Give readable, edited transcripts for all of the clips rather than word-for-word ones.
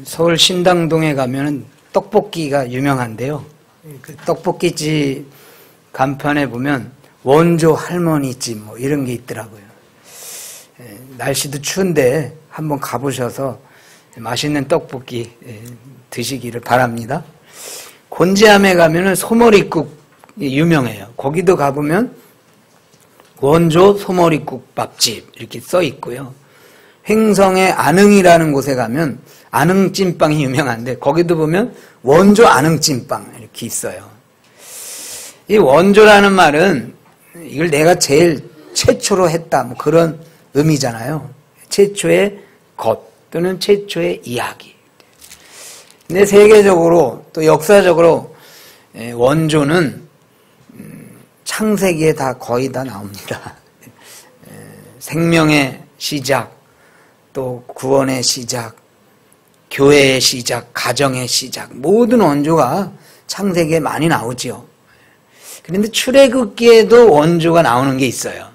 서울 신당동에 가면 떡볶이가 유명한데요. 그 떡볶이집 간판에 보면 원조 할머니집 뭐 이런 게 있더라고요. 날씨도 추운데 한번 가보셔서 맛있는 떡볶이 드시기를 바랍니다. 곤지암에 가면은 소머리국 유명해요. 거기도 가보면 원조 소머리국 밥집 이렇게 써 있고요. 횡성의 안흥이라는 곳에 가면 안흥찐빵이 유명한데 거기도 보면 원조 안흥찐빵 이렇게 있어요. 이 원조라는 말은 이걸 내가 제일 최초로 했다 뭐 그런 의미잖아요. 최초의 것 또는 최초의 이야기. 근데 세계적으로 또 역사적으로 원조는 창세기에 다 거의 다 나옵니다. 생명의 시작, 또 구원의 시작, 교회의 시작, 가정의 시작 모든 원조가 창세기에 많이 나오죠. 그런데 출애굽기에도 원조가 나오는 게 있어요.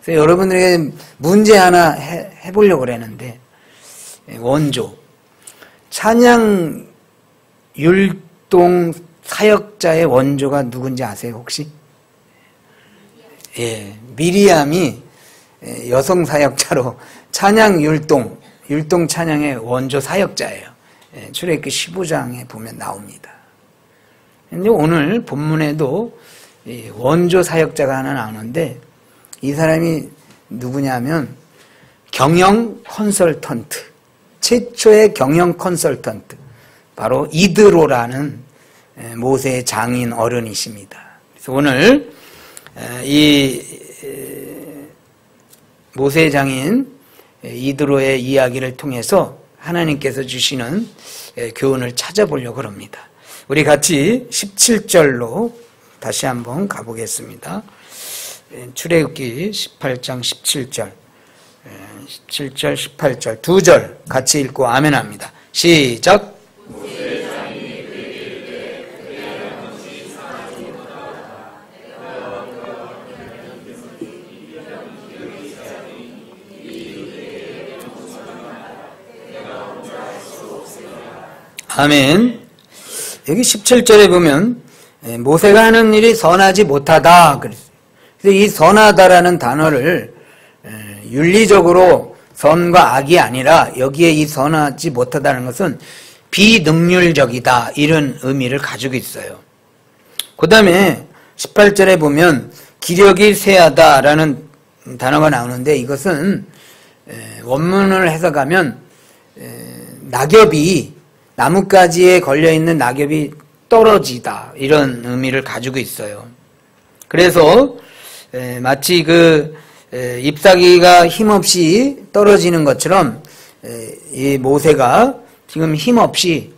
그래서 여러분들에게 문제 하나 해보려고 그랬는데 원조 찬양 율동 사역자의 원조가 누군지 아세요 혹시? 예, 미리암이 여성 사역자로 찬양 율동 찬양의 원조 사역자예요. 출애굽기 15장에 보면 나옵니다. 근데 오늘 본문에도 원조 사역자가 하나 나오는데 이 사람이 누구냐면 경영 컨설턴트, 최초의 경영 컨설턴트, 바로 이드로라는 모세의 장인 어른이십니다. 그래서 오늘 이 모세의 장인 이드로의 이야기를 통해서 하나님께서 주시는 교훈을 찾아보려고 합니다. 우리 같이 17절로 다시 한번 가보겠습니다. 출애굽기 18장 17절, 17절, 18절 두 절 같이 읽고 아멘 합니다. 시작! 아멘. 여기 17절에 보면 모세가 하는 일이 선하지 못하다 그랬어요. 그래서 이 선하다라는 단어를 윤리적으로 선과 악이 아니라 여기에 이 선하지 못하다는 것은 비능률적이다 이런 의미를 가지고 있어요. 그 다음에 18절에 보면 기력이 쇠하다라는 단어가 나오는데 이것은 원문을 해석하면 낙엽이 나뭇가지에 걸려있는 낙엽이 떨어지다 이런 의미를 가지고 있어요. 그래서 마치 그 잎사귀가 힘없이 떨어지는 것처럼 이 모세가 지금 힘없이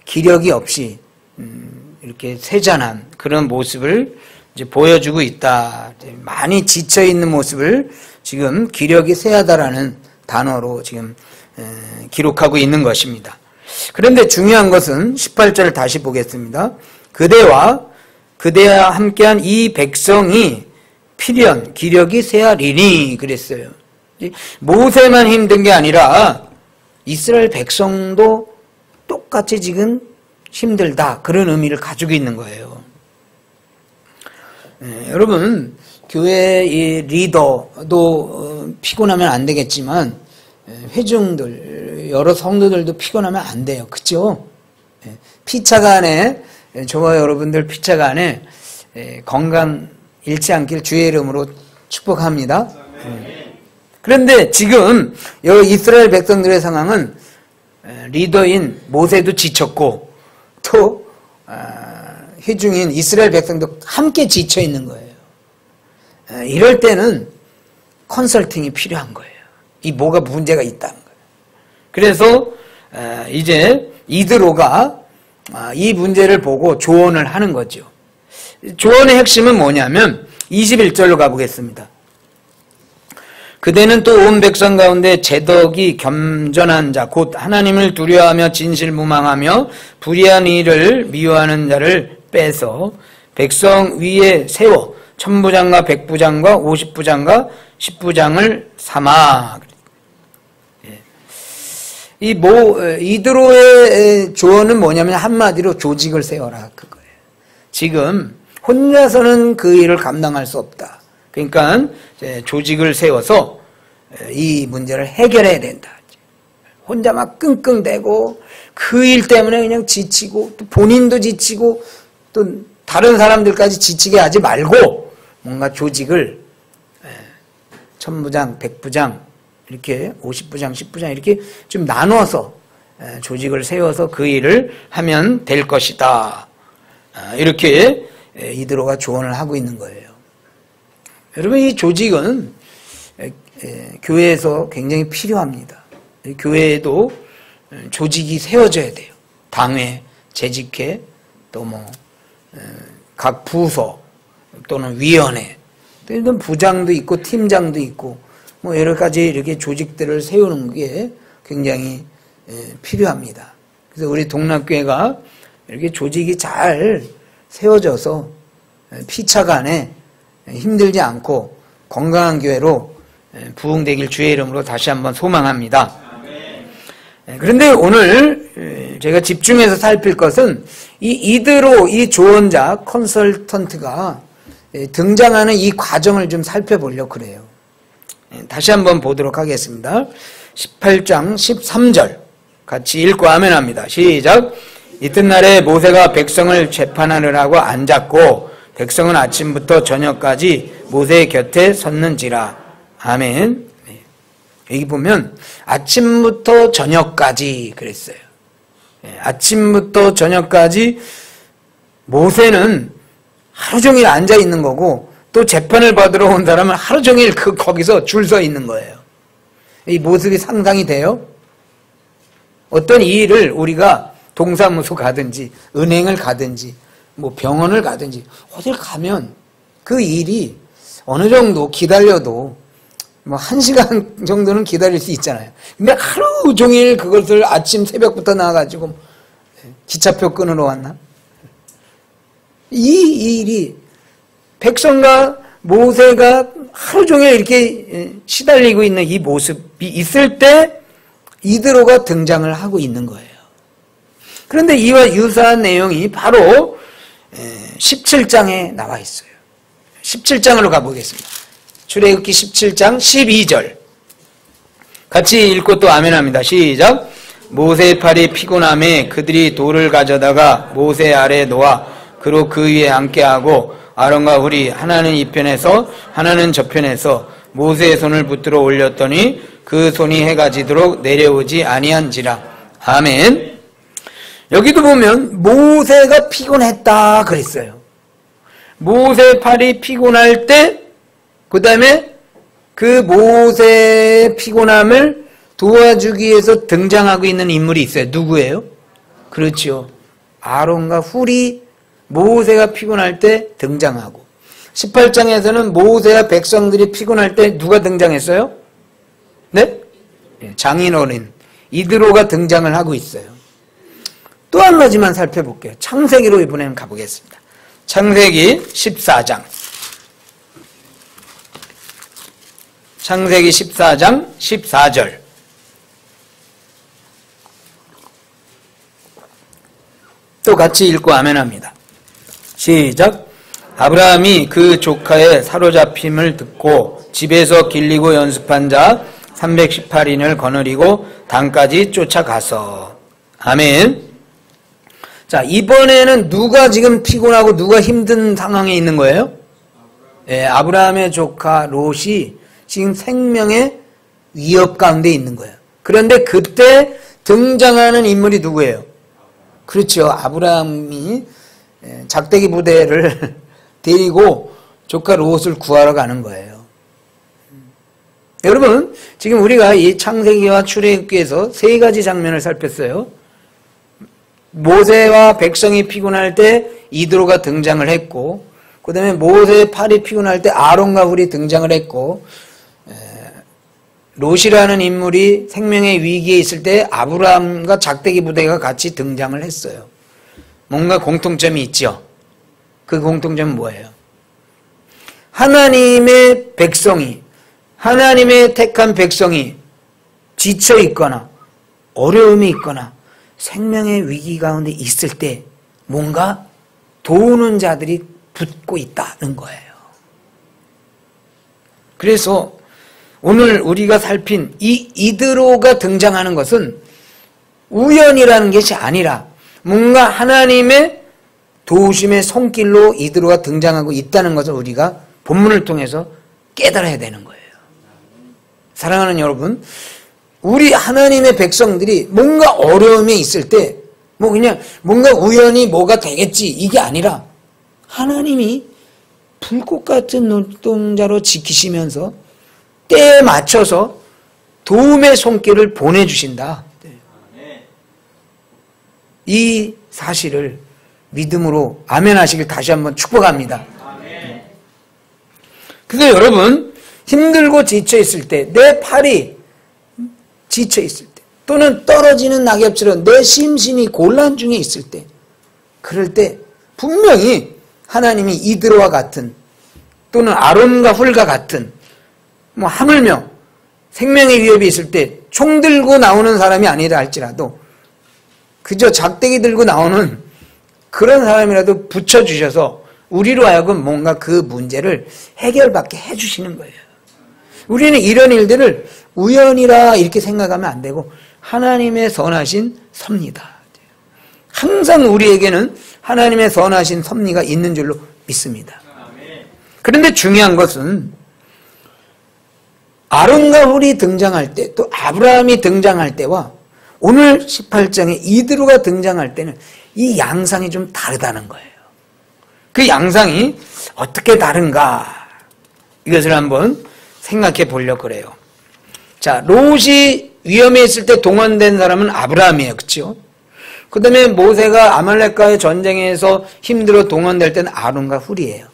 기력이 없이 이렇게 쇠잔한 그런 모습을 이제 보여주고 있다. 많이 지쳐있는 모습을 지금 기력이 쇠하다라는 단어로 지금 기록하고 있는 것입니다. 그런데 중요한 것은 18절을 다시 보겠습니다. 그대와 함께한 이 백성이 필연 기력이 쇠하리니 그랬어요. 모세만 힘든 게 아니라 이스라엘 백성도 똑같이 지금 힘들다 그런 의미를 가지고 있는 거예요. 여러분 교회 이 리더도 피곤하면 안 되겠지만 회중들 여러 성도들도 피곤하면 안 돼요. 그렇죠? 피차가 안에 저와 여러분들 피차가 안에 건강 잃지 않길 주의 이름으로 축복합니다. 그런데 지금 여기 이스라엘 백성들의 상황은 리더인 모세도 지쳤고 또 회중인 이스라엘 백성도 함께 지쳐 있는 거예요. 이럴 때는 컨설팅이 필요한 거예요. 이 뭐가 문제가 있다는 거예요. 그래서 이제 이드로가 이 문제를 보고 조언을 하는 거죠. 조언의 핵심은 뭐냐면 21절로 가보겠습니다. 그대는 또 온 백성 가운데 제덕이 겸전한 자 곧 하나님을 두려워하며 진실무망하며 불의한 일을 미워하는 자를 빼서 백성 위에 세워 천부장과 백부장과 50부장과 10부장을 삼아. 이드로의 조언은 뭐냐면 한마디로 조직을 세워라 그거예요. 지금 혼자서는 그 일을 감당할 수 없다. 그러니까 조직을 세워서 이 문제를 해결해야 된다. 혼자 막 끙끙대고 그 일 때문에 그냥 지치고 또 본인도 지치고 또 다른 사람들까지 지치게 하지 말고 뭔가 조직을 1000부장, 100부장 이렇게 50부장, 10부장 이렇게 좀 나눠서 조직을 세워서 그 일을 하면 될 것이다. 이렇게 이드로가 조언을 하고 있는 거예요. 여러분 이 조직은 교회에서 굉장히 필요합니다. 교회에도 조직이 세워져야 돼요. 당회, 재직회, 또 각 부서 또는 위원회, 또 부장도 있고 팀장도 있고 여러 가지 이렇게 조직들을 세우는 게 굉장히 필요합니다. 그래서 우리 동락교회가 이렇게 조직이 잘 세워져서 피차간에 힘들지 않고 건강한 교회로 부흥되길 주의 이름으로 다시 한번 소망합니다. 그런데 오늘 제가 집중해서 살필 것은 이 이드로 이 조언자 컨설턴트가 등장하는 이 과정을 좀 살펴보려고 그래요. 다시 한번 보도록 하겠습니다. 18장 13절 같이 읽고 아멘합니다. 시작. 이튿날에 모세가 백성을 재판하느라고 앉았고 백성은 아침부터 저녁까지 모세 곁에 섰는지라. 아멘. 여기 보면 아침부터 저녁까지 그랬어요. 아침부터 저녁까지 모세는 하루 종일 앉아 있는 거고 또 재판을 받으러 온 사람은 하루 종일 거기서 줄 서 있는 거예요. 이 모습이 상상이 돼요? 어떤 일을 우리가 동사무소 가든지 은행을 가든지 병원을 가든지 어딜 가면 그 일이 어느 정도 기다려도 1시간 정도는 기다릴 수 있잖아요. 근데 하루 종일 그것을 아침 새벽부터 나와가지고 기차표 끊으러 왔나? 이 일이 백성과 모세가 하루 종일 이렇게 시달리고 있는 이 모습이 있을 때 이드로가 등장을 하고 있는 거예요. 그런데 이와 유사한 내용이 바로 17장에 나와 있어요. 17장으로 가보겠습니다. 출애굽기 17장 12절 같이 읽고 또 아멘합니다. 시작. 모세의 팔이 피곤함에 그들이 돌을 가져다가 모세 아래에 놓아 그로 그 위에 앉게 하고 아론과 훌이 하나는 이편에서 하나는 저편에서 모세의 손을 붙들어 올렸더니 그 손이 해가 지도록 내려오지 아니한지라. 아멘. 여기도 보면 모세가 피곤했다 그랬어요. 모세 팔이 피곤할 때 그 다음에 그 모세의 피곤함을 도와주기 위해서 등장하고 있는 인물이 있어요. 누구예요? 그렇죠. 아론과 훌이 모세가 피곤할 때 등장하고 18장에서는 모세와 백성들이 피곤할 때 누가 등장했어요? 네? 장인어른 이드로가 등장을 하고 있어요. 또 한 가지만 살펴볼게요. 창세기로 이번에는 가보겠습니다. 창세기 14장 창세기 14장 14절 또 같이 읽고 아멘합니다. 시작. 아브라함이 그 조카의 사로잡힘을 듣고 집에서 길리고 연습한 자 318인을 거느리고 단까지 쫓아가서. 아멘. 자, 이번에는 누가 지금 피곤하고 누가 힘든 상황에 있는 거예요? 아브라함의 조카 롯이 지금 생명의 위협 가운데 있는 거예요. 그런데 그때 등장하는 인물이 누구예요? 그렇죠. 아브라함이 작대기 부대를 데리고 조카 롯을 구하러 가는 거예요. 여러분, 지금 우리가 이 창세기와 출애굽기에서 세 가지 장면을 살폈어요. 모세와 백성이 피곤할 때 이드로가 등장을 했고, 그 다음에 모세의 팔이 피곤할 때 아론과 훌이 등장을 했고, 롯이라는 인물이 생명의 위기에 있을 때 아브라함과 작대기 부대가 같이 등장을 했어요. 뭔가 공통점이 있죠. 그 공통점은 뭐예요? 하나님의 백성이, 하나님의 택한 백성이 지쳐 있거나 어려움이 있거나 생명의 위기 가운데 있을 때 뭔가 도우는 자들이 붙고 있다는 거예요. 그래서 오늘 우리가 살핀 이 이드로가 등장하는 것은 우연이라는 것이 아니라 뭔가 하나님의 도우심의 손길로 이드로가 등장하고 있다는 것을 우리가 본문을 통해서 깨달아야 되는 거예요. 사랑하는 여러분, 우리 하나님의 백성들이 뭔가 어려움이 있을 때 뭐 그냥 뭔가 우연히 뭐가 되겠지 이게 아니라 하나님이 불꽃 같은 눈동자로 지키시면서 때에 맞춰서 도움의 손길을 보내주신다. 이 사실을 믿음으로 아멘 하시길 다시 한번 축복합니다. 그래서 여러분, 힘들고 지쳐있을 때, 내 팔이 지쳐있을 때, 또는 떨어지는 낙엽처럼 내 심신이 곤란 중에 있을 때, 그럴 때 분명히 하나님이 이드로와 같은, 또는 아론과 훌과 같은, 뭐 하물며 생명의 위협이 있을 때 총 들고 나오는 사람이 아니라 할지라도 그저 작대기 들고 나오는 그런 사람이라도 붙여주셔서 우리로 하여금 뭔가 그 문제를 해결받게 해주시는 거예요. 우리는 이런 일들을 우연이라 이렇게 생각하면 안 되고 하나님의 선하신 섭리다. 항상 우리에게는 하나님의 선하신 섭리가 있는 줄로 믿습니다. 그런데 중요한 것은 아론과 훌이 등장할 때, 또 아브라함이 등장할 때와 오늘 18장에 이드로가 등장할 때는 이 양상이 좀 다르다는 거예요. 그 양상이 어떻게 다른가, 이것을 한번 생각해 보려고 그래요. 자, 롯이 위험에 있을 때 동원된 사람은 아브라함이에요. 그렇죠? 그 다음에 모세가 아말렉과의 전쟁에서 힘들어 동원될 때는 아론과 훌이에요.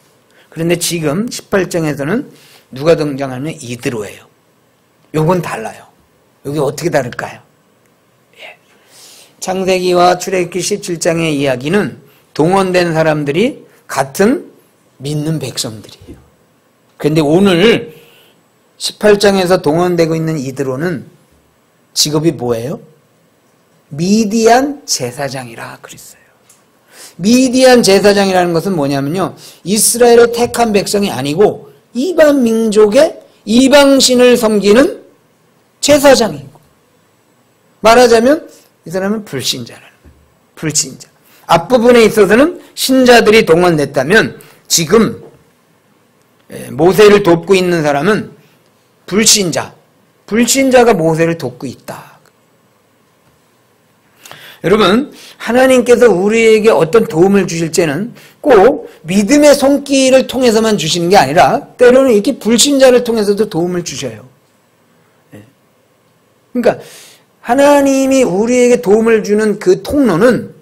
그런데 지금 18장에서는 누가 등장하면 이드로예요. 요건 달라요. 여기 어떻게 다를까요? 예. 창세기와 출애굽기 17장의 이야기는 동원된 사람들이 같은 믿는 백성들이에요. 그런데 오늘 18장에서 동원되고 있는 이드로는 직업이 뭐예요? 미디안 제사장이라 그랬어요. 미디안 제사장이라는 것은 뭐냐면요, 이스라엘의 택한 백성이 아니고 이방 민족의 이방신을 섬기는 제사장이고, 말하자면 이 사람은 불신자라는 거예요. 불신자. 앞부분에 있어서는 신자들이 동원됐다면 지금 모세를 돕고 있는 사람은 불신자가 모세를 돕고 있다. 여러분, 하나님께서 우리에게 어떤 도움을 주실 때는 꼭 믿음의 손길을 통해서만 주시는 게 아니라 때로는 이렇게 불신자를 통해서도 도움을 주셔요. 그러니까 하나님이 우리에게 도움을 주는 그 통로는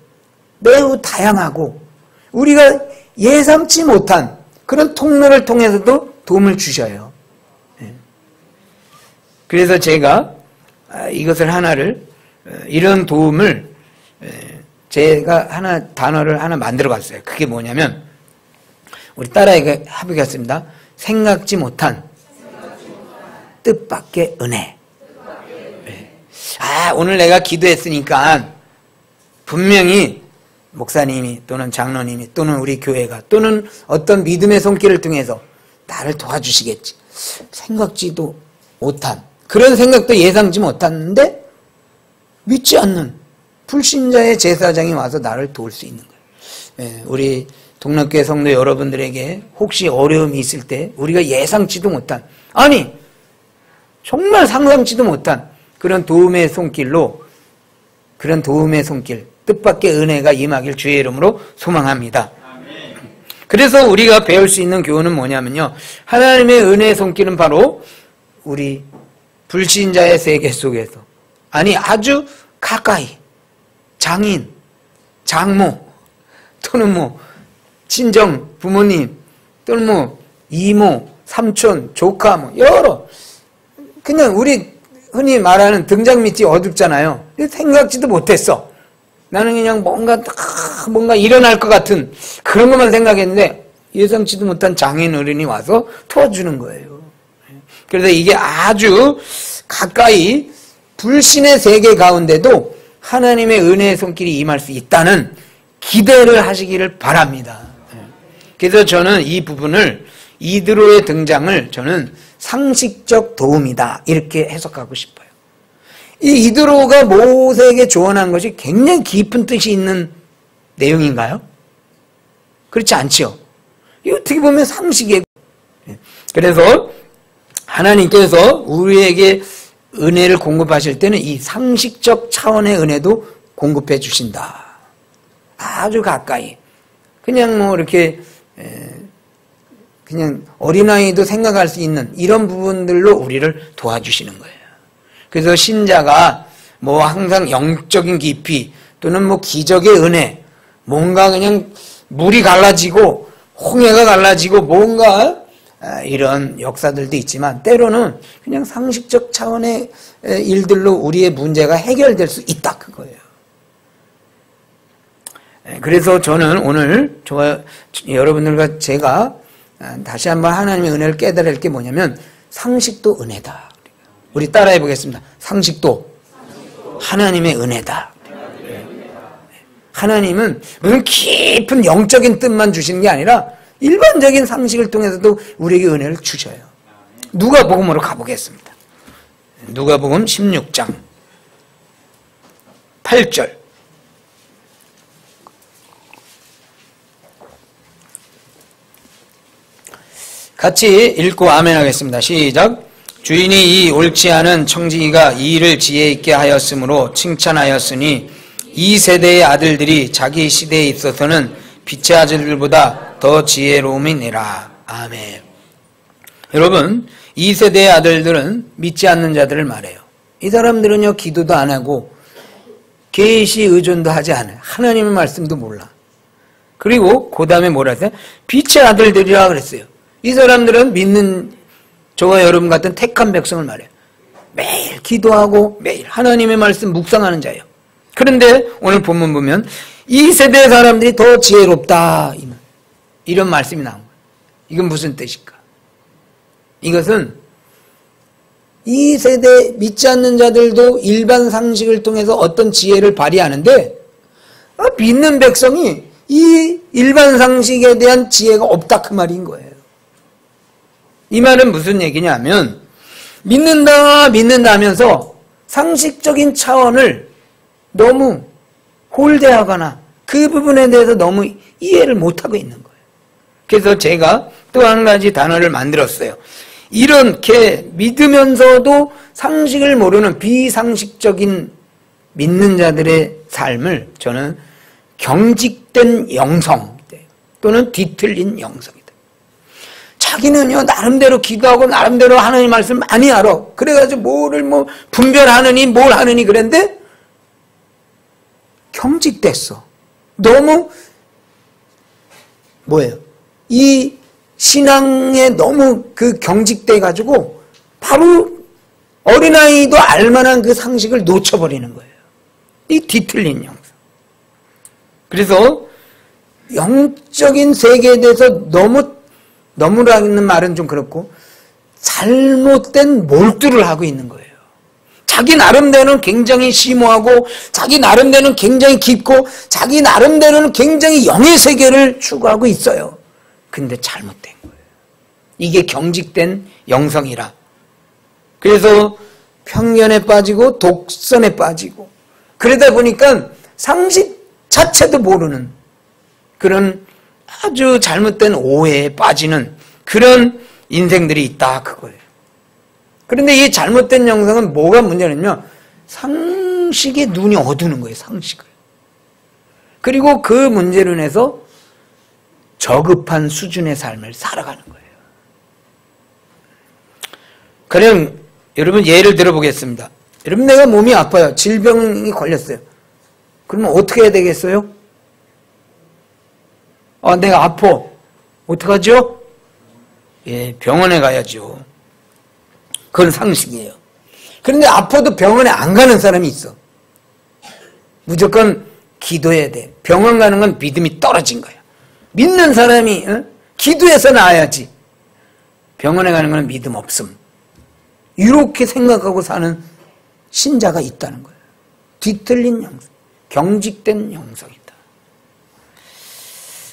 매우 다양하고 우리가 예상치 못한 그런 통로를 통해서도 도움을 주셔요. 그래서 제가 이것을 하나를, 이런 도움을 제가 단어를 하나 만들어 봤어요. 그게 뭐냐면, 우리 따라하게 해보겠습니다. 생각지 못한 뜻밖의 은혜. 오늘 내가 기도했으니까 분명히 목사님이 또는 장로님이 또는 우리 교회가 또는 어떤 믿음의 손길을 통해서 나를 도와주시겠지. 생각지도 못한, 그런 생각도 예상치 못하는데 믿지 않는 불신자의 제사장이 와서 나를 도울 수 있는 거예요. 우리 동락교회 성도 여러분들에게 혹시 어려움이 있을 때 우리가 예상치도 못한, 아니 정말 상상치도 못한 그런 도움의 손길로, 그런 도움의 손길, 뜻밖의 은혜가 임하길 주의 이름으로 소망합니다. 그래서 우리가 배울 수 있는 교훈은 뭐냐면요, 하나님의 은혜의 손길은 바로 우리 불신자의 세계 속에서, 아니 아주 가까이 장인, 장모, 또는 뭐 친정 부모님, 또는 뭐 이모, 삼촌, 조카, 뭐 여러, 그냥 우리 흔히 말하는 등장 밑이 어둡잖아요. 생각지도 못했어. 나는 그냥 뭔가 일어날 것 같은 그런 것만 생각했는데 예상치도 못한 장인 어른이 와서 도와주는 거예요. 그래서 이게 아주 가까이 불신의 세계 가운데도 하나님의 은혜의 손길이 임할 수 있다는 기대를 하시기를 바랍니다. 그래서 저는 이 부분을 이드로의 등장을 저는 상식적 도움이다 이렇게 해석하고 싶어요. 이 이드로가 모세에게 조언한 것이 굉장히 깊은 뜻이 있는 내용인가요? 그렇지 않죠. 이 어떻게 보면 상식이에요. 그래서 하나님께서 우리에게 은혜를 공급하실 때는 이 상식적 차원의 은혜도 공급해 주신다. 아주 가까이. 그냥 뭐 이렇게 그냥 어린아이도 생각할 수 있는 이런 부분들로 우리를 도와주시는 거예요. 그래서 신자가 뭐 항상 영적인 깊이 또는 뭐 기적의 은혜, 뭔가 그냥 물이 갈라지고 홍해가 갈라지고 뭔가 이런 역사들도 있지만 때로는 그냥 상식적 차원의 일들로 우리의 문제가 해결될 수 있다 그거예요. 그래서 저는 오늘 여러분들과 제가 다시 한번 하나님의 은혜를 깨달을 게 뭐냐면 상식도 은혜다. 우리 따라해 보겠습니다. 상식도 하나님의 은혜다. 하나님은 무슨 깊은 영적인 뜻만 주시는 게 아니라 일반적인 상식을 통해서도 우리에게 은혜를 주셔요. 누가복음으로 가보겠습니다. 누가복음 16장 8절 같이 읽고 아멘 하겠습니다. 시작. 주인이 이 옳지 않은 청지기가 이 일을 지혜 있게 하였으므로 칭찬하였으니 이 세대의 아들들이 자기 시대에 있어서는 빛의 아들들보다 더 지혜로움이니라. 아멘. 여러분, 이 세대의 아들들은 믿지 않는 자들을 말해요. 이 사람들은요 기도도 안 하고 계시 의존도 하지 않아요. 하나님의 말씀도 몰라. 그리고 그 다음에 뭐라 했어요? 빛의 아들들이라 그랬어요. 이 사람들은 믿는 저와 여러분 같은 택한 백성을 말해요. 매일 기도하고 매일 하나님의 말씀 묵상하는 자예요. 그런데 오늘 본문 보면 이 세대의 사람들이 더 지혜롭다 이런 말씀이 나온 거예요. 이건 무슨 뜻일까? 이것은 이 세대 믿지 않는 자들도 일반 상식을 통해서 어떤 지혜를 발휘하는데 믿는 백성이 이 일반 상식에 대한 지혜가 없다 그 말인 거예요. 이 말은 무슨 얘기냐면 믿는다 하면서 상식적인 차원을 너무 홀대하거나 그 부분에 대해서 너무 이해를 못하고 있는 거예요. 그래서 제가 또 한 가지 단어를 만들었어요. 이렇게 믿으면서도 상식을 모르는 비상식적인 믿는 자들의 삶을 저는 경직된 영성 또는 뒤틀린 영성이다. 자기는요 나름대로 기도하고 나름대로 하나님 말씀 많이 알아. 그래가지고 뭐를 뭐 분별하느니 뭘 하느니 그랬는데 경직됐어. 너무 뭐예요? 이 신앙에 너무 그 경직돼 가지고 바로 어린아이도 알만한 그 상식을 놓쳐버리는 거예요. 이 뒤틀린 영성. 그래서 영적인 세계에 대해서 너무라는 말은 좀 그렇고 잘못된 몰두를 하고 있는 거예요. 자기 나름대로는 굉장히 심오하고 자기 나름대로는 굉장히 깊고 자기 나름대로는 굉장히 영의 세계를 추구하고 있어요. 근데 잘못된 거예요. 이게 경직된 영성이라. 그래서 편견에 빠지고 독선에 빠지고 그러다 보니까 상식 자체도 모르는 그런 아주 잘못된 오해에 빠지는 그런 인생들이 있다 그거예요. 그런데 이 잘못된 영성은 뭐가 문제냐면 상식에 눈이 어두는 거예요. 상식을. 그리고 그 문제로 인해서 저급한 수준의 삶을 살아가는 거예요. 그냥 여러분 예를 들어보겠습니다. 여러분 내가 몸이 아파요. 질병이 걸렸어요. 그러면 어떻게 해야 되겠어요? 내가 아파. 어떡하죠? 예, 병원에 가야죠. 그건 상식이에요. 그런데 아파도 병원에 안 가는 사람이 있어. 무조건 기도해야 돼. 병원 가는 건 믿음이 떨어진 거야. 믿는 사람이 기도해서 나아야지. 병원에 가는 건 믿음 없음. 이렇게 생각하고 사는 신자가 있다는 거예요. 뒤틀린 형성, 경직된 형성이다.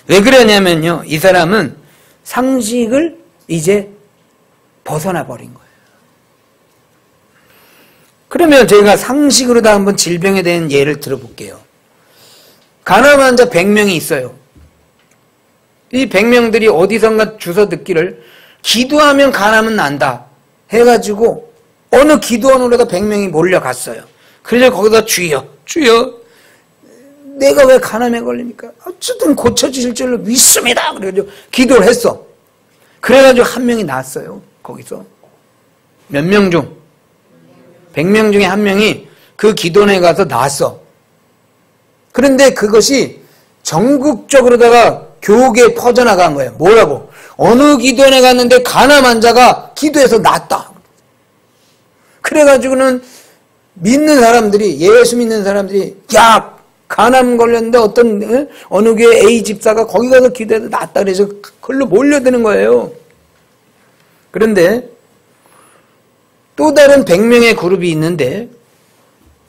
왜 그러냐면요, 이 사람은 상식을 이제 벗어나 버린 거예요. 그러면 저희가 상식으로다 한번 질병에 대한 예를 들어볼게요. 간암 환자 100명이 있어요. 이 100명들이 어디선가 주워 듣기를 기도하면 간암은 난다 해가지고 어느 기도원으로다 100명이 몰려갔어요. 그래서 거기다 주여 내가 왜 간암에 걸립니까? 어쨌든 고쳐주실 줄로 믿습니다. 그래가지고 기도를 했어. 그래가지고 한 명이 나았어요. 거기서 몇 명 중? 100명 중에 한 명이 그 기도원에 가서 나았어. 그런데 그것이 전국적으로다가 교계에 퍼져나간 거예요. 뭐라고? 어느 기도원에 갔는데 간암 환자가 기도해서 낫다. 그래가지고는 믿는 사람들이, 예수 믿는 사람들이, 야, 간암 걸렸는데 어떤 어느 교회 A 집사가 거기 가서 기도해서 낫다 그래서 그걸로 몰려드는 거예요. 그런데 또 다른 100명의 그룹이 있는데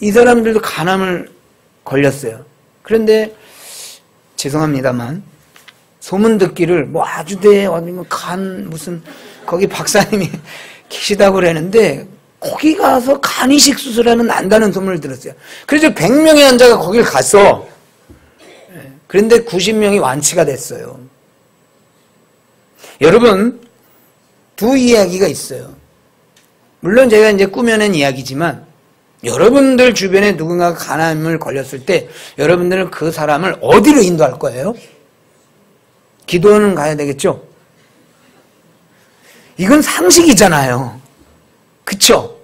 이 사람들도 간암을 걸렸어요. 그런데 죄송합니다만 소문 듣기를 뭐 아주대 어디면 간 무슨 거기 박사님이 계시다고 그러는데 거기 가서 간 이식 수술하면 난다는 소문을 들었어요. 그래서 100명의 환자가 거길 갔어. 그런데 90명이 완치가 됐어요. 여러분, 두 이야기가 있어요. 물론 제가 이제 꾸며낸 이야기지만 여러분들 주변에 누군가가 간암을 걸렸을 때 여러분들은 그 사람을 어디로 인도할 거예요? 기도원은 가야 되겠죠? 이건 상식이잖아요. 그쵸?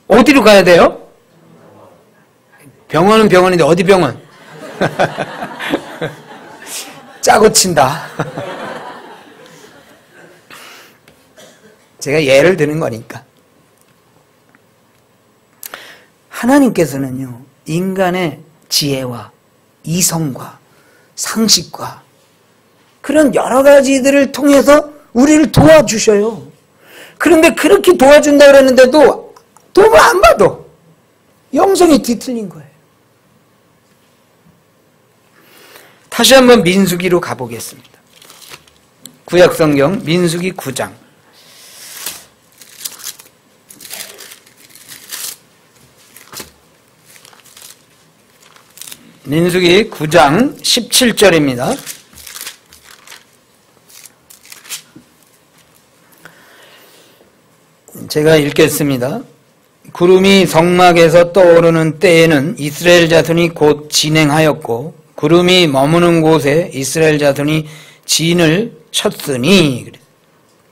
어디로 가야 돼요? 병원은 병원인데 어디 병원? 짜고 친다. 제가 예를 드는 거니까. 하나님께서는요, 인간의 지혜와 이성과 상식과 그런 여러 가지들을 통해서 우리를 도와주셔요. 그런데 그렇게 도와준다 그랬는데도 도움을 안 받아. 영성이 뒤틀린 거예요. 다시 한번 민수기로 가보겠습니다. 구약성경 민수기 9장. 민수기 9장 17절입니다. 제가 읽겠습니다. 구름이 성막에서 떠오르는 때에는 이스라엘 자손이 곧 진행하였고 구름이 머무는 곳에 이스라엘 자손이 진을 쳤으니.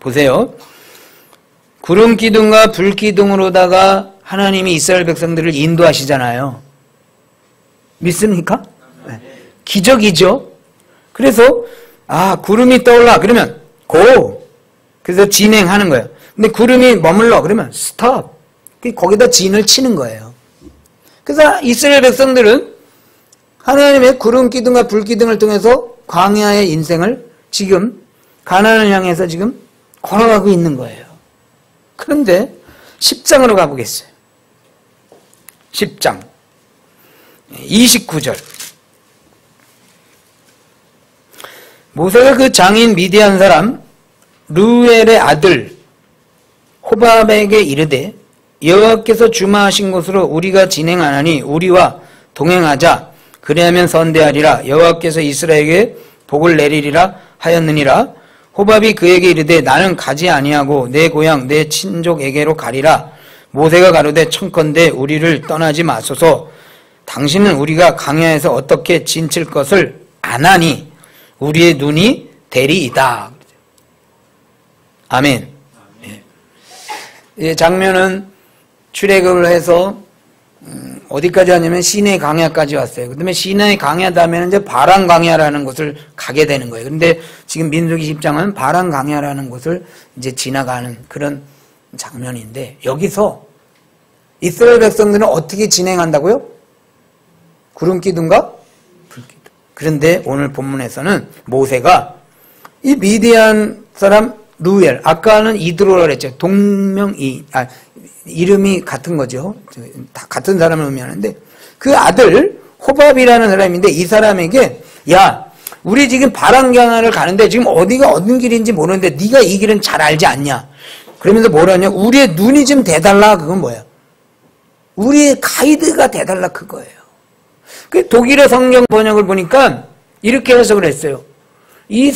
보세요. 구름 기둥과 불 기둥으로다가 하나님이 이스라엘 백성들을 인도하시잖아요. 믿습니까? 네. 기적이죠. 그래서 구름이 떠올라 그러면 고, 그래서 진행하는 거예요. 근데 구름이 머물러 그러면 스톱, 거기다 진을 치는 거예요. 그래서 이스라엘 백성들은 하나님의 구름 기둥과 불 기둥을 통해서 광야의 인생을 지금 가나안을 향해서 지금 걸어가고 있는 거예요. 그런데 10장으로 가보겠어요. 10장 29절. 모세가 그 장인 미디안 사람 르우엘의 아들 호밥에게 이르되 여호와께서 주마하신 곳으로 우리가 진행하나니 우리와 동행하자. 그리하면 선대하리라. 여호와께서 이스라엘에게 복을 내리리라 하였느니라. 호밥이 그에게 이르되 나는 가지 아니하고 내 고향 내 친족에게로 가리라. 모세가 가로되 청컨대 우리를 떠나지 마소서. 당신은 우리가 강야에서 어떻게 진칠 것을 아나니 우리의 눈이 대리이다. 아멘. 이 장면은 출애굽을 해서 어디까지 왔냐면 시내 강야까지 왔어요. 그다음에 시내 강야 다음에는 이제 바란 강야라는 곳을 가게 되는 거예요. 그런데 지금 민수기 10장은 바란 강야라는 곳을 이제 지나가는 그런 장면인데 여기서 이스라엘 백성들은 어떻게 진행한다고요? 구름 기둥과 불 기둥. 그런데 오늘 본문에서는 모세가 이 미디안 사람 루엘. 아까는 이드로라 그랬죠. 이름이 같은 거죠. 다 같은 사람을 의미하는데 그 아들 호밥이라는 사람인데 이 사람에게 야, 우리 지금 바람강을 가는데 지금 어디가 어느 길인지 모르는데 네가 이 길은 잘 알지 않냐? 그러면서 뭐라냐? 우리의 눈이 좀 대달라. 그건 뭐야? 우리의 가이드가 대달라 그거예요. 그 독일어 성경 번역을 보니까 이렇게 해석을 했어요. 이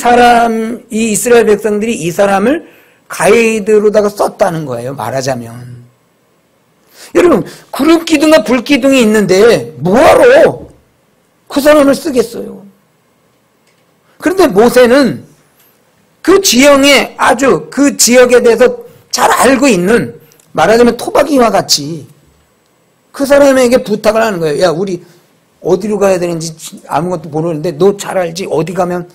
이스라엘 백성들이 이 사람을 가이드로다가 썼다는 거예요. 말하자면. 여러분, 구름 기둥과 불 기둥이 있는데 뭐하러 그 사람을 쓰겠어요? 그런데 모세는 그 지형에 아주 그 지역에 대해서 잘 알고 있는, 말하자면 토박이와 같이 그 사람에게 부탁을 하는 거예요. 야, 우리 어디로 가야 되는지 아무것도 모르는데 너 잘 알지? 어디 가면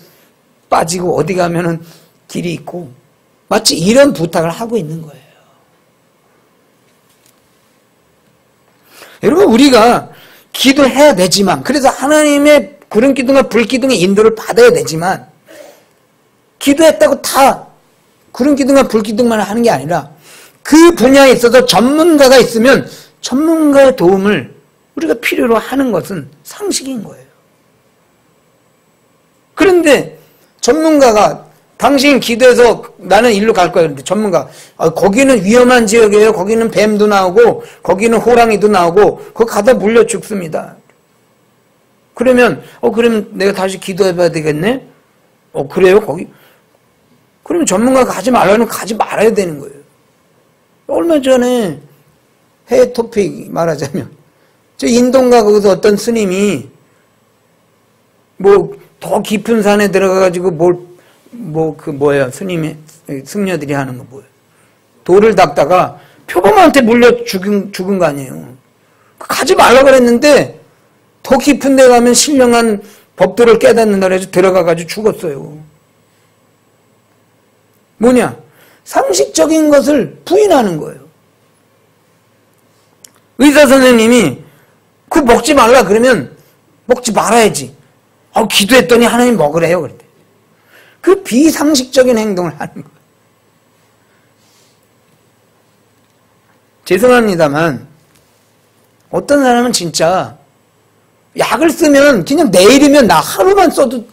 빠지고 어디 가면은 길이 있고, 마치 이런 부탁을 하고 있는 거예요. 여러분, 우리가 기도해야 되지만, 그래서 하나님의 구름 기둥과 불 기둥의 인도를 받아야 되지만, 기도했다고 다 구름 기둥과 불 기둥만 하는 게 아니라 그 분야에 있어서 전문가가 있으면 전문가의 도움을 우리가 필요로 하는 것은 상식인 거예요. 그런데 전문가가 당신 기도해서 나는 일로 갈 거야. 그런데 전문가 거기는 위험한 지역이에요. 거기는 뱀도 나오고 거기는 호랑이도 나오고 거기 가다 물려 죽습니다. 그러면 그러면 내가 다시 기도해 봐야 되겠네? 그래요? 거기? 그러면 전문가가 가지 말라면 가지 말아야 되는 거예요. 얼마 전에 해외 토픽 말하자면 저 인도인가 거기서 어떤 스님이 뭐 더 깊은 산에 들어가가지고 스님의 승려들이 하는 거 뭐예요? 돌을 닦다가 표범한테 물려 죽은 거 아니에요. 가지 말라 그랬는데 더 깊은 데 가면 신령한 법도를 깨닫는다 그래서 들어가가지고 죽었어요. 뭐냐? 상식적인 것을 부인하는 거예요. 의사 선생님이 그거 먹지 말라 그러면 먹지 말아야지. 기도했더니 하나님 먹으래요. 그랬대. 그 비상식적인 행동을 하는 거예요. 죄송합니다만 어떤 사람은 진짜 약을 쓰면 그냥 내일이면 하루만 써도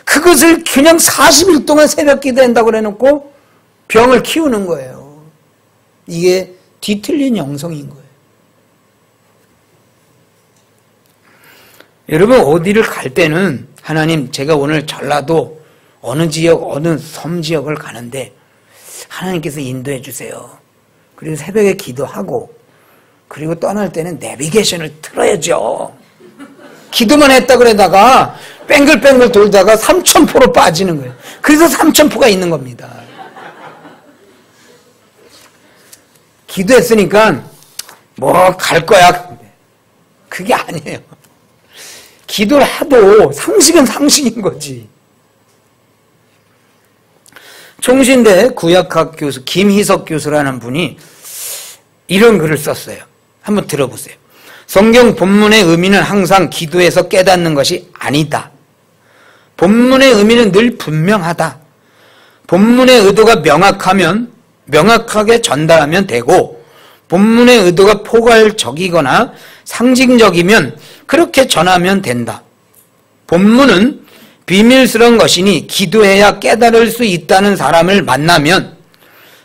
그것을 그냥 40일 동안 새벽 기도한다고 그래놓고 병을 키우는 거예요. 이게 뒤틀린 영성인 거예요. 여러분, 어디를 갈 때는 하나님, 제가 오늘 전라도 어느 지역, 어느 섬 지역을 가는데 하나님께서 인도해 주세요. 그리고 새벽에 기도하고, 그리고 떠날 때는 내비게이션을 틀어야죠. 기도만 했다 그러다가 뺑글뺑글 돌다가 삼천포로 빠지는 거예요. 그래서 삼천포가 있는 겁니다. 기도했으니까 갈 거야. 그게 아니에요. 기도를 해도 상식은 상식인 거지. 총신대 구약학 교수 김희석 교수라는 분이 이런 글을 썼어요. 한번 들어보세요. 성경 본문의 의미는 항상 기도에서 깨닫는 것이 아니다. 본문의 의미는 늘 분명하다. 본문의 의도가 명확하면 명확하게 전달하면 되고, 본문의 의도가 포괄적이거나 상징적이면 그렇게 전하면 된다. 본문은 비밀스러운 것이니 기도해야 깨달을 수 있다는 사람을 만나면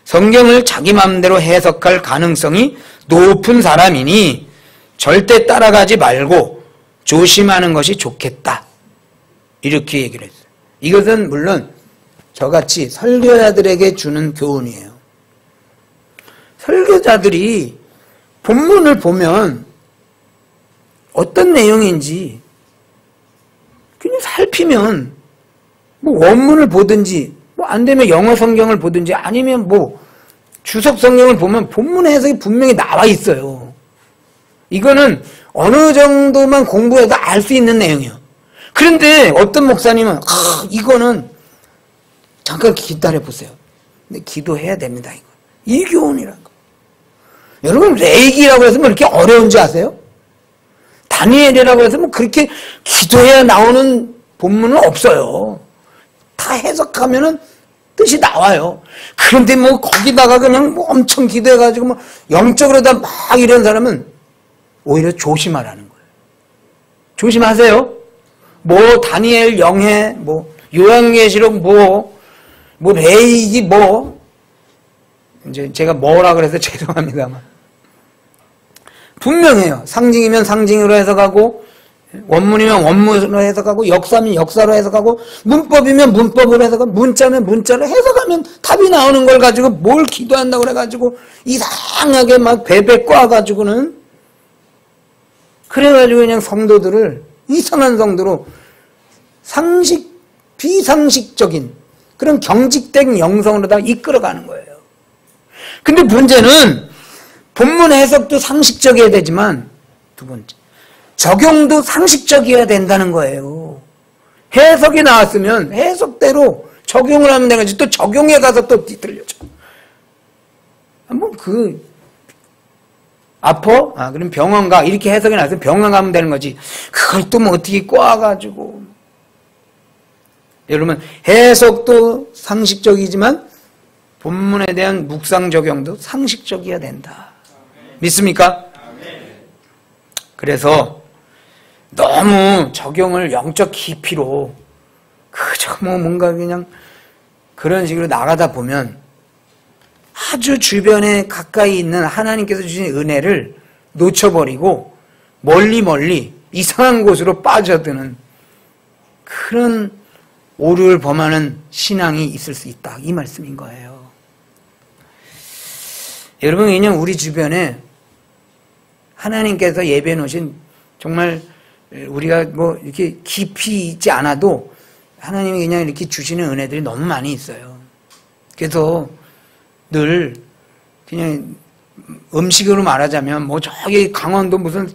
성경을 자기 마음대로 해석할 가능성이 높은 사람이니 절대 따라가지 말고 조심하는 것이 좋겠다. 이렇게 얘기를 했어요. 이것은 물론 저같이 설교자들에게 주는 교훈이에요. 설교자들이 본문을 보면 어떤 내용인지 그냥 살피면 원문을 보든지 안 되면 영어 성경을 보든지 아니면 주석 성경을 보면 본문 해석이 분명히 나와 있어요. 이거는 어느 정도만 공부해도 알 수 있는 내용이에요. 그런데 어떤 목사님은 이거는 잠깐 기다려 보세요. 근데 기도해야 됩니다. 이 교훈이라는 거. 여러분, 레이기라고 해서 그렇게 어려운지 아세요? 다니엘이라고 해서 그렇게 기도해야 나오는 본문은 없어요. 다 해석하면은 뜻이 나와요. 그런데 뭐 거기다가 그냥 뭐 엄청 기도해가지고 뭐 영적으로 다 막 이런 사람은 오히려 조심하라는 거예요. 조심하세요. 뭐 다니엘 영해, 뭐 요한계시록 뭐 레이기 뭐 이제 제가 뭐라 그래서 죄송합니다만 분명해요. 상징이면 상징으로 해석하고 원문이면 원문으로 해석하고 역사면 역사로 해석하고 문법이면 문법으로 해석하고 문자면 문자로 해석하면 답이 나오는 걸 가지고 뭘 기도한다고 그래가지고 이상하게 막 베베 꽈가지고는 그래가지고 그냥 성도들을 이상한 성도로 비상식적인 그런 경직된 영성으로 다 이끌어가는 거예요. 근데 문제는 본문 해석도 상식적이어야 되지만 두 번째 적용도 상식적이어야 된다는 거예요. 해석이 나왔으면 해석대로 적용을 하면 되는 거지 또 적용해 가서 또 뒤틀려져. 아파? 그럼 병원 가. 이렇게 해석이 나왔으면 병원 가면 되는 거지. 그걸 또 뭐 어떻게 꼬아가지고. 여러분, 해석도 상식적이지만 본문에 대한 묵상 적용도 상식적이어야 된다. 믿습니까? 그래서 너무 적용을 영적 깊이로 그저 뭐 뭔가 그냥 그런 식으로 나가다 보면 아주 주변에 가까이 있는 하나님께서 주신 은혜를 놓쳐버리고 멀리 이상한 곳으로 빠져드는 그런 오류를 범하는 신앙이 있을 수 있다. 이 말씀인 거예요. 여러분, 그냥 우리 주변에 하나님께서 예배해 놓으신 정말 우리가 뭐 이렇게 깊이 있지 않아도 하나님이 그냥 이렇게 주시는 은혜들이 너무 많이 있어요. 그래서 늘 그냥 음식으로 말하자면 뭐 저기 강원도 무슨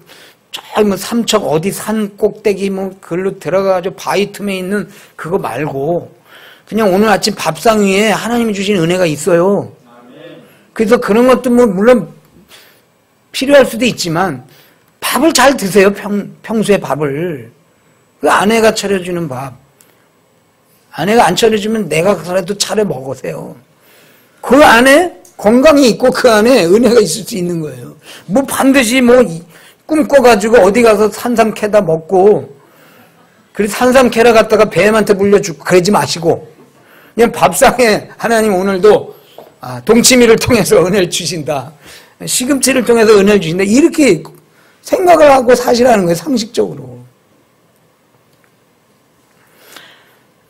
저기 뭐 삼척 어디 산 꼭대기 뭐 그걸로 들어가가지고 바위 틈에 있는 그거 말고 그냥 오늘 아침 밥상 위에 하나님이 주신 은혜가 있어요. 그래서 그런 것도 뭐 물론 필요할 수도 있지만 밥을 잘 드세요. 평소에 밥을. 그 아내가 차려주는 밥. 아내가 안 차려주면 내가 그래도 차려 먹으세요. 그 안에 건강이 있고 그 안에 은혜가 있을 수 있는 거예요. 뭐 반드시 뭐 꿈꿔가지고 어디 가서 산삼 캐다 먹고 그래서 산삼 캐러 갔다가 뱀한테 물려주고 그러지 마시고 그냥 밥상에 하나님 오늘도 동치미를 통해서 은혜를 주신다. 시금치를 통해서 은혜를 주신다. 이렇게 생각을 하고 사시라는 거예요. 상식적으로.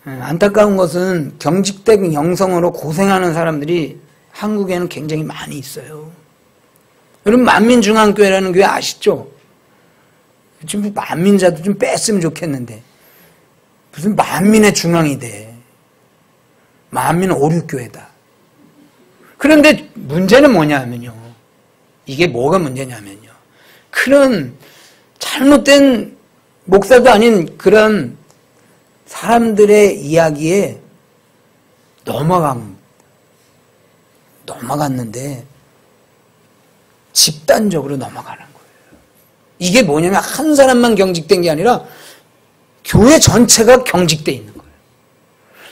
안타까운 것은 경직된 영성으로 고생하는 사람들이 한국에는 굉장히 많이 있어요. 여러분 만민중앙교회라는 교회 아시죠? 지금 만민자도 좀 뺐으면 좋겠는데 무슨 만민의 중앙이 돼. 만민 오륙교회다. 그런데 문제는 뭐냐면요. 이게 뭐가 문제냐면요. 그런 잘못된 목사도 아닌 그런 사람들의 이야기에 넘어갔는데 집단적으로 넘어가는 거예요. 이게 뭐냐면 한 사람만 경직된 게 아니라 교회 전체가 경직돼 있는 거예요.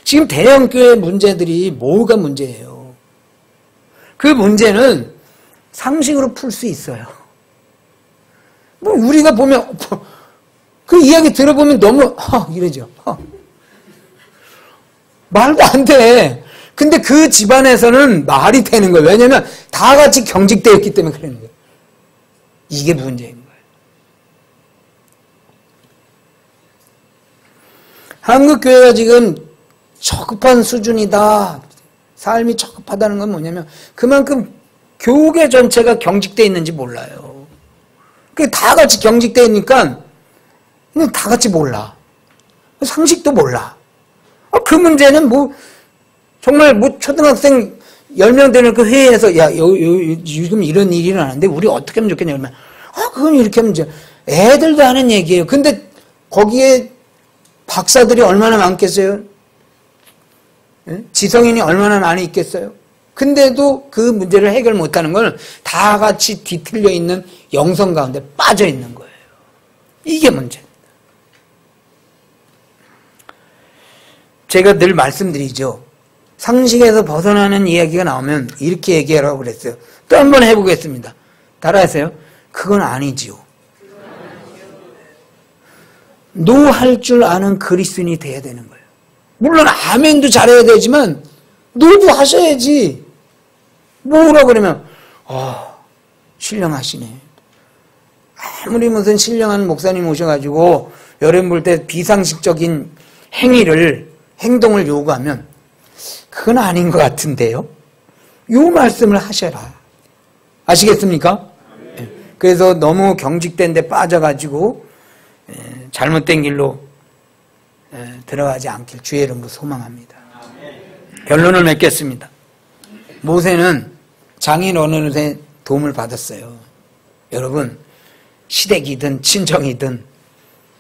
지금 대형교회 문제들이 뭐가 문제예요? 그 문제는 상식으로 풀 수 있어요. 뭐 우리가 보면 그 이야기 들어보면 너무 이러죠. 말도 안 돼. 근데 그 집안에서는 말이 되는 거예요. 왜냐하면 다 같이 경직되어 있기 때문에 그러는 거예요. 이게 문제인 거예요. 한국교회가 지금 적급한 수준이다. 삶이 적급하다는 건 뭐냐면 그만큼 교계 전체가 경직되어 있는지 몰라요. 다 같이 경직되어 있으니까 그냥 다 같이 몰라. 상식도 몰라. 그 문제는 뭐 정말 뭐 초등학생 10명 되는 그 회의에서 요즘 이런 일이 일어나는데 우리 어떻게 하면 좋겠냐 그러면 그건 이렇게 하면 이제 애들도 하는 얘기예요. 근데 거기에 박사들이 얼마나 많겠어요? 지성인이 얼마나 많이 있겠어요? 근데도 그 문제를 해결 못하는 걸 다 같이 뒤틀려 있는 영성 가운데 빠져 있는 거예요. 이게 문제입니다. 제가 늘 말씀드리죠. 상식에서 벗어나는 이야기가 나오면 이렇게 얘기하라고 그랬어요. 또 한 번 해보겠습니다. 따라하세요. 그건 아니지요. 노할 줄 아는 그리스도인이 돼야 되는 거예요. 물론 아멘도 잘해야 되지만 노도 하셔야지. 뭐라 그러면 신령하시네. 아무리 무슨 신령한 목사님 오셔가지고 여름 볼 때 비상식적인 행동을 요구하면 그건 아닌 것 같은데요. 요 말씀을 하셔라. 아시겠습니까? 네. 그래서 너무 경직된 데 빠져가지고 잘못된 길로 들어가지 않길 주의 이름으로 소망합니다. 결론을 맺겠습니다. 모세는 장인 어른의 도움을 받았어요. 여러분, 시댁이든 친정이든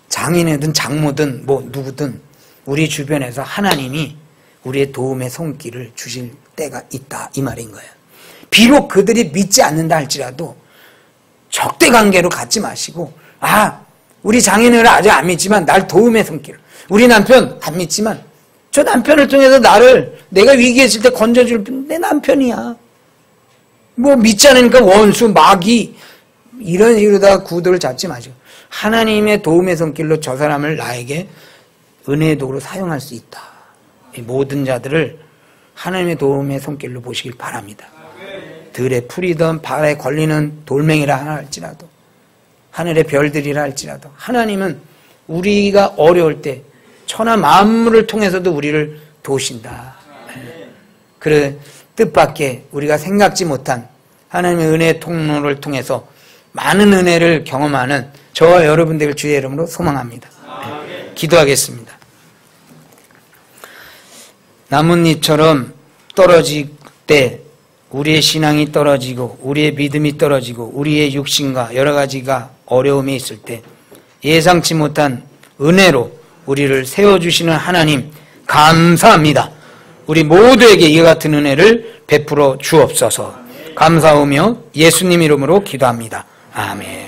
장인이든 장모든 뭐 누구든 우리 주변에서 하나님이 우리의 도움의 손길을 주실 때가 있다 이 말인 거예요. 비록 그들이 믿지 않는다 할지라도 적대관계로 갖지 마시고 우리 장인을 아직 안 믿지만 날 도움의 손길, 우리 남편 안 믿지만 저 남편을 통해서 내가 위기에 있을 때 건져줄 내 남편이야. 뭐 믿지 않으니까 원수, 마귀 이런 식으로다가 구도를 잡지 마시고 하나님의 도움의 손길로 저 사람을 나에게 은혜의 도구로 사용할 수 있다. 이 모든 자들을 하나님의 도움의 손길로 보시길 바랍니다. 들에 풀이든 발에 걸리는 돌멩이라 할지라도 하늘의 별들이라 할지라도 하나님은 우리가 어려울 때 천하 만물을 통해서도 우리를 도우신다. 그 뜻밖의 우리가 생각지 못한 하나님의 은혜의 통로를 통해서 많은 은혜를 경험하는 저와 여러분들 주의 이름으로 소망합니다. 기도하겠습니다. 나뭇잎처럼 떨어질 때 우리의 신앙이 떨어지고 우리의 믿음이 떨어지고 우리의 육신과 여러 가지가 어려움이 있을 때 예상치 못한 은혜로 우리를 세워주시는 하나님 감사합니다. 우리 모두에게 이와 같은 은혜를 베풀어 주옵소서. 감사하며 예수님 이름으로 기도합니다. 아멘.